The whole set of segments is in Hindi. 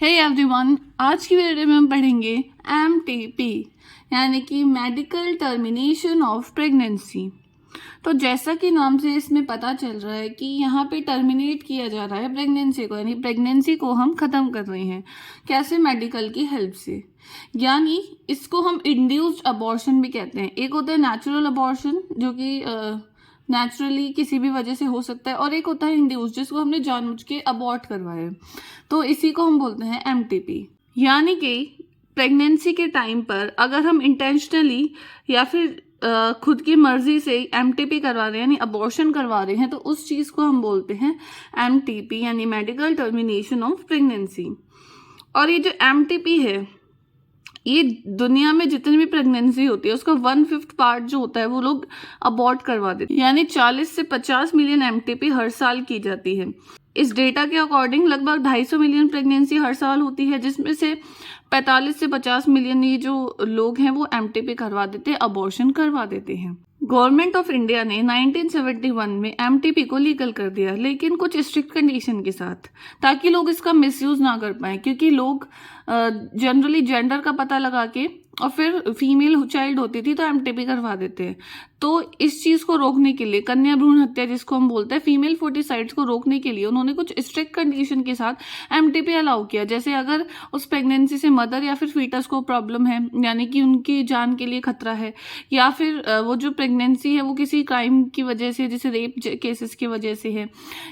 हे एवरीवन, आज की वीडियो में हम पढ़ेंगे एमटीपी यानी कि मेडिकल टर्मिनेशन ऑफ प्रेगनेंसी। तो जैसा कि नाम से इसमें पता चल रहा है कि यहाँ पे टर्मिनेट किया जा रहा है प्रेगनेंसी को, यानी प्रेगनेंसी को हम ख़त्म कर रहे हैं। कैसे? मेडिकल की हेल्प से। यानी इसको हम इंड्यूस्ड अबॉर्शन भी कहते हैं। एक होता है नेचुरल अबॉर्शन जो कि नेचुरली किसी भी वजह से हो सकता है, और एक होता है इंड्यूस जिसको हमने जानबूझ के अबॉर्ट करवाया। तो इसी को हम बोलते हैं एमटीपी। यानी कि प्रेगनेंसी के टाइम पर अगर हम इंटेंशनली या फिर खुद की मर्जी से एमटीपी करवा रहे हैं यानी अबॉर्शन करवा रहे हैं, तो उस चीज़ को हम बोलते हैं एमटीपी यानी मेडिकल टर्मिनेशन ऑफ प्रेगनेंसी। और ये जो एमटीपी है, ये दुनिया में जितनी भी प्रेगनेंसी होती है उसका 1/5 पार्ट जो होता है वो लोग अबॉर्ट करवा देते हैं। यानी 40 से 50 मिलियन एमटीपी हर साल की जाती है। इस डेटा के अकॉर्डिंग लगभग 250 मिलियन प्रेगनेंसी हर साल होती है, जिसमें से 45 से 50 मिलियन ये जो लोग हैं वो एमटीपी करवा देते हैं, अबॉर्शन करवा देते हैं। गवर्नमेंट ऑफ इंडिया ने 1971 में एमटीपी को लीगल कर दिया, लेकिन कुछ स्ट्रिक्ट कंडीशन के साथ, ताकि लोग इसका मिसयूज ना कर पाए। क्योंकि लोग जनरली जेंडर का पता लगा के और फिर फीमेल चाइल्ड होती थी तो एमटीपी करवा देते हैं। तो इस चीज़ को रोकने के लिए, कन्या भ्रूण हत्या जिसको हम बोलते हैं, फीमेल फोर्टिसाइड्स को रोकने के लिए उन्होंने कुछ स्ट्रिक्ट कंडीशन के साथ एमटीपी अलाउ किया। जैसे अगर उस प्रेगनेंसी से मदर या फिर फीटस को प्रॉब्लम है, यानी कि उनकी जान के लिए खतरा है, या फिर वो जो प्रेगनेंसी है वो किसी क्राइम की वजह से, जैसे रेप केसेस की वजह से है,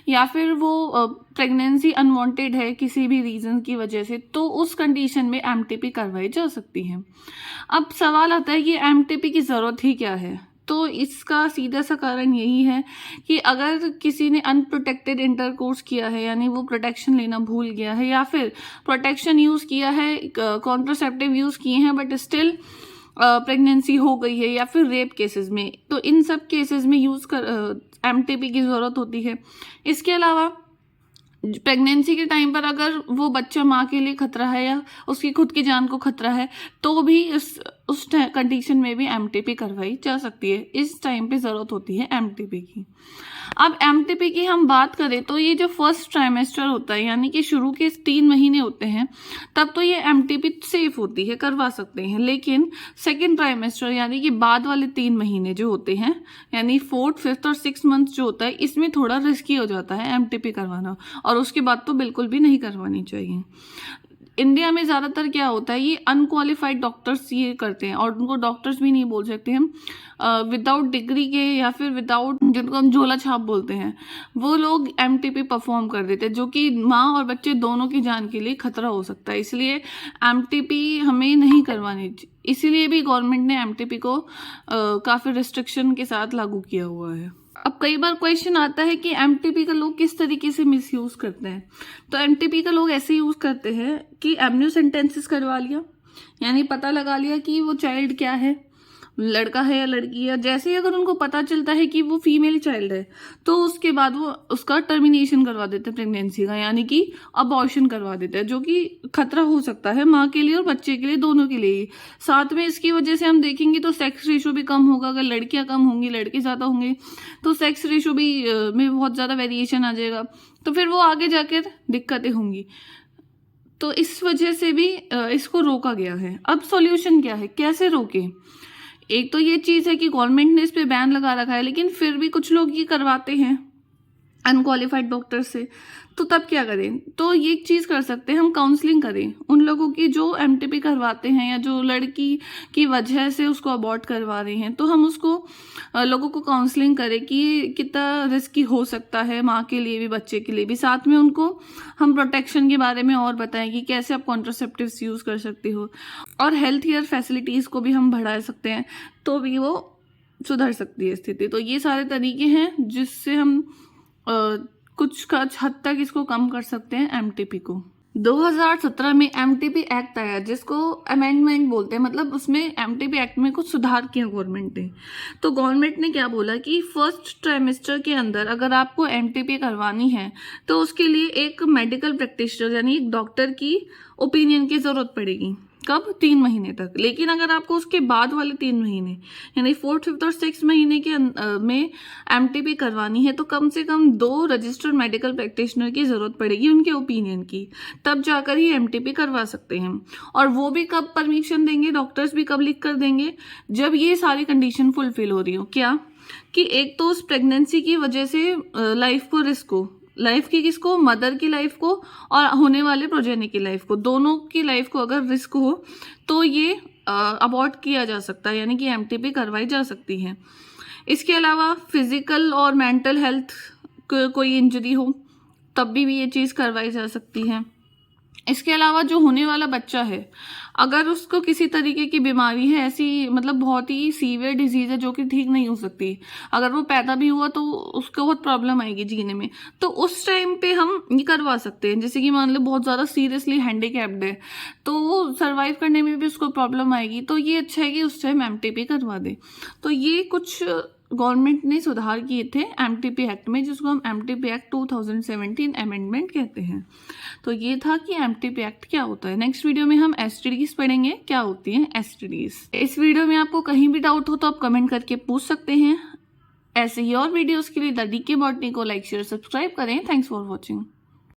या फिर वो प्रेगनेंसी अनवांटेड है किसी भी रीजन की वजह से, तो उस कंडीशन में एमटीपी करवाई जा सकती है। अब सवाल आता है कि एमटीपी की ज़रूरत ही क्या है? तो इसका सीधा सा कारण यही है कि अगर किसी ने अनप्रोटेक्टेड इंटरकोर्स किया है, यानी वो प्रोटेक्शन लेना भूल गया है, या फिर प्रोटेक्शन यूज़ किया है, कॉन्ट्रासेप्टिव यूज़ किए हैं बट स्टिल प्रेगनेंसी हो गई है, या फिर रेप केसेस में, तो इन सब केसेस में यूज़ कर एमटीपी की ज़रूरत होती है। इसके अलावा प्रेगनेंसी के टाइम पर अगर वो बच्चा माँ के लिए खतरा है या उसकी खुद की जान को खतरा है, तो भी उस कंडीशन में भी एमटीपी करवाई जा सकती है। इस टाइम पे ज़रूरत होती है एमटीपी की। अब एमटीपी की हम बात करें तो ये जो फर्स्ट ट्राइमेस्टर होता है, यानी कि शुरू के 3 महीने होते हैं, तब तो ये एमटीपी सेफ होती है, करवा सकते हैं। लेकिन सेकेंड ट्राइमेस्टर यानी कि बाद वाले 3 महीने जो होते हैं, यानी 4th, 5th और 6th मंथ जो होता है, इसमें थोड़ा रिस्की हो जाता है एमटीपी करवाना, और उसके बाद तो बिल्कुल भी नहीं करवानी चाहिए। इंडिया में ज़्यादातर क्या होता है, ये अनक्वालिफाइड डॉक्टर्स ये करते हैं, और उनको डॉक्टर्स भी नहीं बोल सकते हम, विदाउट डिग्री के या फिर विदाउट, जिनको हम झोला छाप बोलते हैं, वो लोग एमटीपी परफॉर्म कर देते हैं, जो कि माँ और बच्चे दोनों की जान के लिए खतरा हो सकता है। इसलिए एमटीपी हमें नहीं करवानी चाहिए। इसीलिए भी गवर्नमेंट ने एमटीपी को काफ़ी रिस्ट्रिक्शन के साथ लागू किया हुआ है। अब कई बार क्वेश्चन आता है कि एमटीपी का लोग किस तरीके से मिसयूज़ करते हैं। तो एमटीपी का लोग ऐसे यूज़ करते हैं कि एमनियोसेंटेंसिस करवा लिया, यानी पता लगा लिया कि वो चाइल्ड क्या है, लड़का है या लड़की है। जैसे ही अगर उनको पता चलता है कि वो फीमेल चाइल्ड है, तो उसके बाद वो उसका टर्मिनेशन करवा देते हैं प्रेगनेंसी का, यानी कि अबॉर्शन करवा देते हैं, जो कि खतरा हो सकता है माँ के लिए और बच्चे के लिए, दोनों के लिए ही। साथ में इसकी वजह से हम देखेंगे तो सेक्स रेशो भी कम होगा। अगर लड़कियां कम होंगी, लड़के ज़्यादा होंगे, तो सेक्स रेशो भी में बहुत ज़्यादा वेरिएशन आ जाएगा, तो फिर वो आगे जाकर दिक्कतें होंगी। तो इस वजह से भी इसको रोका गया है। अब सॉल्यूशन क्या है, कैसे रोके? एक तो ये चीज़ है कि गवर्नमेंट ने इस पे बैन लगा रखा है, लेकिन फिर भी कुछ लोग ये करवाते हैं अनक्वालिफाइड डॉक्टर से। तो तब क्या करें? तो ये चीज़ कर सकते हैं, हम काउंसलिंग करें उन लोगों की जो एमटीपी करवाते हैं या जो लड़की की वजह से उसको अबॉर्ट करवा रहे हैं। तो हम उसको लोगों को काउंसलिंग करें कि ये कितना रिस्की हो सकता है माँ के लिए भी, बच्चे के लिए भी। साथ में उनको हम प्रोटेक्शन के बारे में और बताएं कि कैसे आप कॉन्ट्रासेप्टिव्स यूज़ कर सकते हो, और हेल्थ केयर फैसिलिटीज़ को भी हम बढ़ा सकते हैं, तो भी वो सुधर सकती है स्थिति। तो ये सारे तरीके हैं जिससे हम कुछ हद तक इसको कम कर सकते हैं एमटीपी को। 2017 में एमटीपी एक्ट आया, जिसको अमेंडमेंट बोलते हैं, मतलब उसमें एमटीपी एक्ट में कुछ सुधार किया गवर्नमेंट ने। तो गवर्नमेंट ने क्या बोला कि फर्स्ट ट्राइमेस्टर के अंदर अगर आपको एमटीपी करवानी है तो उसके लिए एक मेडिकल प्रैक्टिशनर यानी एक डॉक्टर की ओपिनियन की ज़रूरत पड़ेगी। कब? 3 महीने तक। लेकिन अगर आपको उसके बाद वाले 3 महीने यानी 4th, 5th और 6th महीने के में एमटीपी करवानी है तो कम से कम 2 रजिस्टर्ड मेडिकल प्रैक्टिशनर की ज़रूरत पड़ेगी, उनके ओपिनियन की, तब जाकर ही एमटीपी करवा सकते हैं। और वो भी कब परमिशन देंगे, डॉक्टर्स भी कब लिख कर देंगे? जब ये सारी कंडीशन फुलफिल हो रही हो। क्या? कि एक तो उस प्रेगनेंसी की वजह से लाइफ को रिस्क हो, लाइफ की किसको? मदर की लाइफ को और होने वाले प्रोजेनी की लाइफ को, दोनों की लाइफ को अगर रिस्क हो तो ये अबॉर्ट किया जा सकता है, यानी कि एमटीपी करवाई जा सकती है। इसके अलावा फिजिकल और मेंटल हेल्थ कोई इंजरी हो तब भी ये चीज़ करवाई जा सकती है। इसके अलावा जो होने वाला बच्चा है, अगर उसको किसी तरीके की बीमारी है, ऐसी मतलब बहुत ही सीवियर डिजीज है जो कि ठीक नहीं हो सकती, अगर वो पैदा भी हुआ तो उसको बहुत प्रॉब्लम आएगी जीने में, तो उस टाइम पे हम ये करवा सकते हैं। जैसे कि मान लो बहुत ज़्यादा सीरियसली हैंडीकैप्ड है तो वो सर्वाइव करने में भी उसको प्रॉब्लम आएगी, तो ये अच्छा है कि उस टाइम एमटीपी करवा दे। तो ये कुछ गवर्नमेंट ने सुधार किए थे एमटीपी एक्ट में, जिसको हम एमटीपी एक्ट 2017 अमेंडमेंट कहते हैं। तो ये था कि एमटीपी एक्ट क्या होता है। नेक्स्ट वीडियो में हम एसटीडीज पढ़ेंगे, क्या होती हैं एसटीडीज। इस वीडियो में आपको कहीं भी डाउट हो तो आप कमेंट करके पूछ सकते हैं। ऐसे ही और वीडियोस के लिए द डीके बॉटनी को लाइक, शेयर, सब्सक्राइब करें। Thanks for watching.